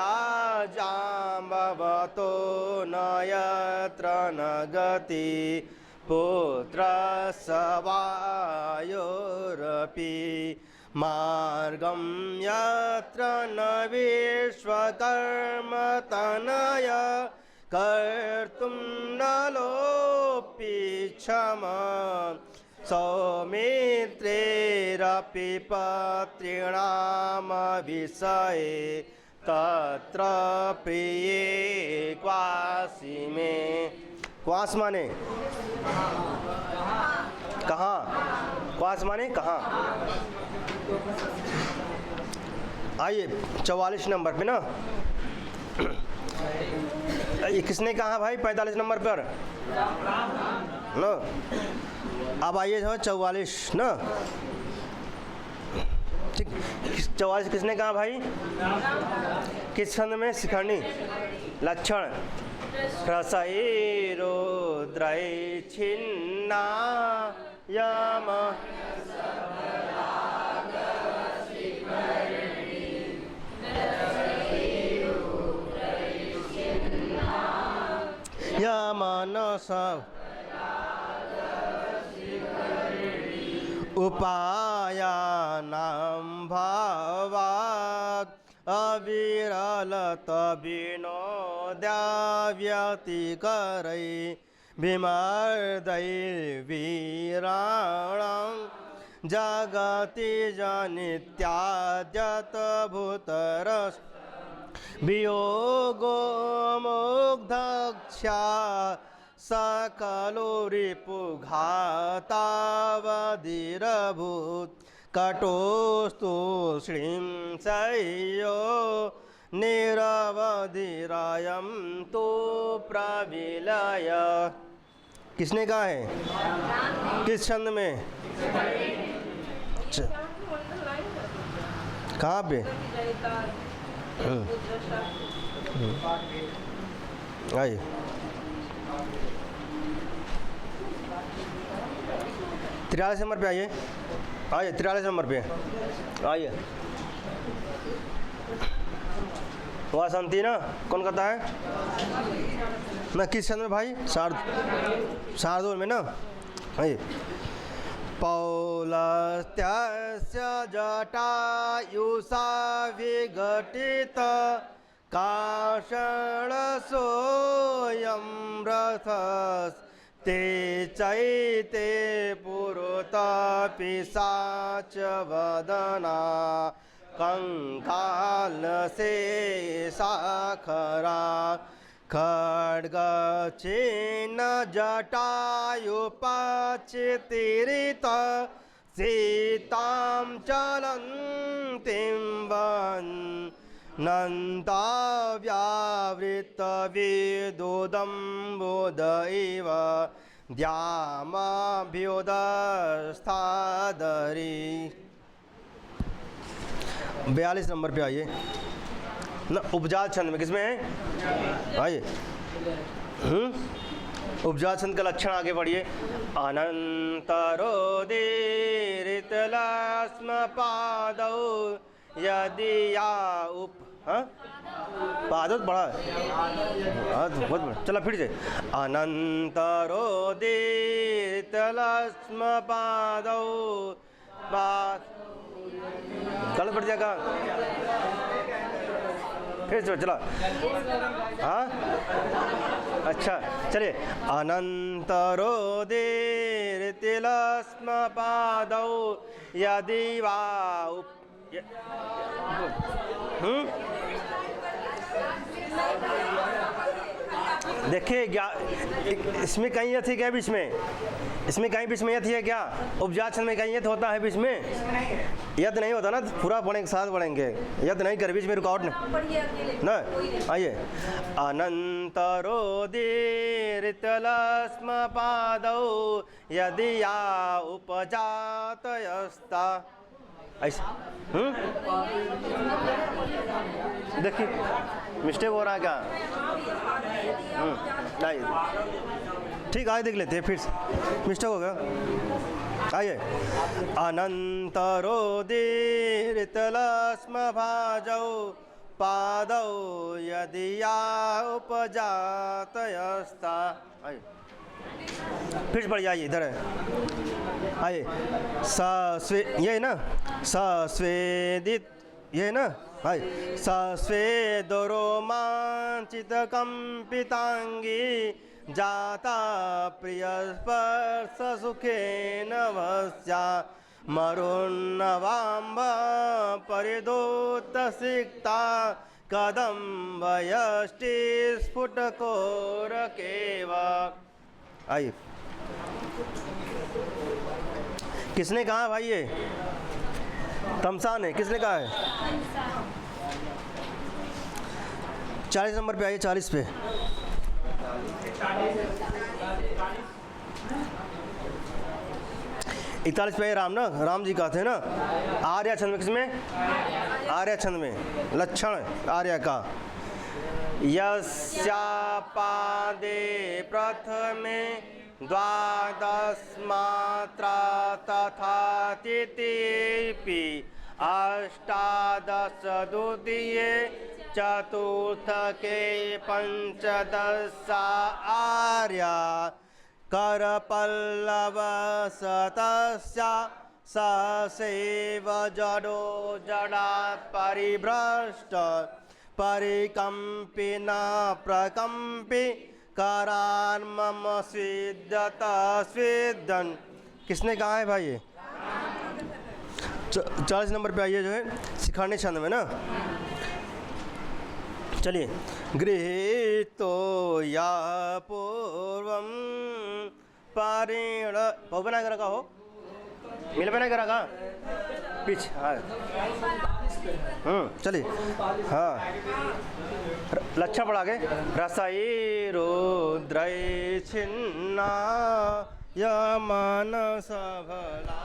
न यत्र न गति पुत्रस्य वायोरपि मार्गं यत्र न विश्वकर्मतनय कर्तुं न लोपि क्षमा सौमित्रेरपि पत्रीणामविषये तत्र प्रिये क्वासि मे। क्वास माने कहाँ, क्वास माने कहाँ। आइए 44 नंबर पे ना, ये किसने कहा भाई 45 नंबर पर नो। अब आइए जो 44 ना, ठीक 44 किसने कहा भाई? किस छंद में? शिखरणी। लक्षण रसैरोद्रै छिन्ना यम यमनस उपायानां भावात् अविरलत विनोद्याव्यतिकरै विमर्दैर्वीराणां जगति जनित्याद्यतभूतरस् वियोगो मुग्धक्षा सकलो रिपुघातावधिरभूत् कटोस्तु श्रींसयो निरवधिरायं तो प्रविलय। किसने कहा है? किस छंद में? कहाँ पे? आइए 43 नंबर पे आइए, आइए 43 नंबर पे आइए। वहाँ शांति ना कौन कहता है ना? किस छंद में भाई? शार्दूल में ना। आइए पौलस्त्यस्य जटायुषा विघटित काषणसोऽयं रथस्ते चैते पुरता पिशाचवदना कंकालशेषाखरा खड्गचिह्न जटायुपचितिरित सीतां चलन्तीं नन्ताव्यावृतविदुदम्बुद इव द्यामाभ्युदस्थादरी। 42 नंबर पे आइए ना, उपजात छंद में। किसमें है? आइए उपजात छंद का लक्षण आगे बढ़िए। अनंतरोदीरितलस्म पादौ यदि या उप पादौ बड़ा है, बहुत बड़ा। चला फिर से अनंतरोदीरितलस्म पादौ गलत पड़ जाएगा। फिर से चलो। हाँ अच्छा चलिए। अनन्तरोदिर्तिलस्म पादौ यदि वा देखिए इसमें कहीं यथ है क्या बीच में? इसमें कहीं बीच में यथ है क्या? उपजा छंद में कहीं यथ होता है बीच में? यथ नहीं होता ना, पूरा पढ़ेंगे साथ पढ़ेंगे, यथ नहीं कर बीच में रुकावट नहीं ना। आइए। अनन्तरोदिर्तिलस्म पादौ यदि या उपजातयस्ता। ऐसे देखिए मिस्टेक हो रहा है क्या? आइए ठीक आइए देख लेते हैं फिर से, मिस्टेक हो गया। आइए। अनन्तरोदिर्तिलस्म भाजौ पादौ यदि या उपजातयस्ता। आइए फिर से बढ़िया। आइए इधर है। आइए स्वे ये है ना, स्वेदित ये है ना। आइए स्वेदो रोमांचित कंपितांगी जाता प्रिय स्पर्श सुखेन भस्या मरुन्नवाम्ब परिदोत सिक्ता कदम्बयष्टि स्फुटकोरकेव। आइए किसने कहा भाई? ये तमसा ने किसने कहा है? 40 नंबर पे आइए, 40 पे। इकतालीस पे राम ना, राम जी कहते हैं ना आर्या छंद में। किसमें? आर्या छंद में लक्षण आर्या का। यस्यापादे प्रथमे द्वादश मात्रा तथा तृतीयेऽपि अष्टादश द्वितीये चतुर्थके पंचदश आर्या करपल्लवशतस्य ससेव जडो जडात् परिभ्रष्ट परिकम्पिना प्रकम्पि करान मम स्विद्यता स्विदन। किसने कहा है भाई? ये 40 नंबर पे आइए जो है शिखंडी छंद में ना। चलिए। गृहीतो या पूर्वम पारिण बना कर रखा हो, मिल बना कर रखा पीछे। हाँ चलिए। हाँ लच्छा पढ़ा के रसाई रुद्रै छिन्ना यमन सभला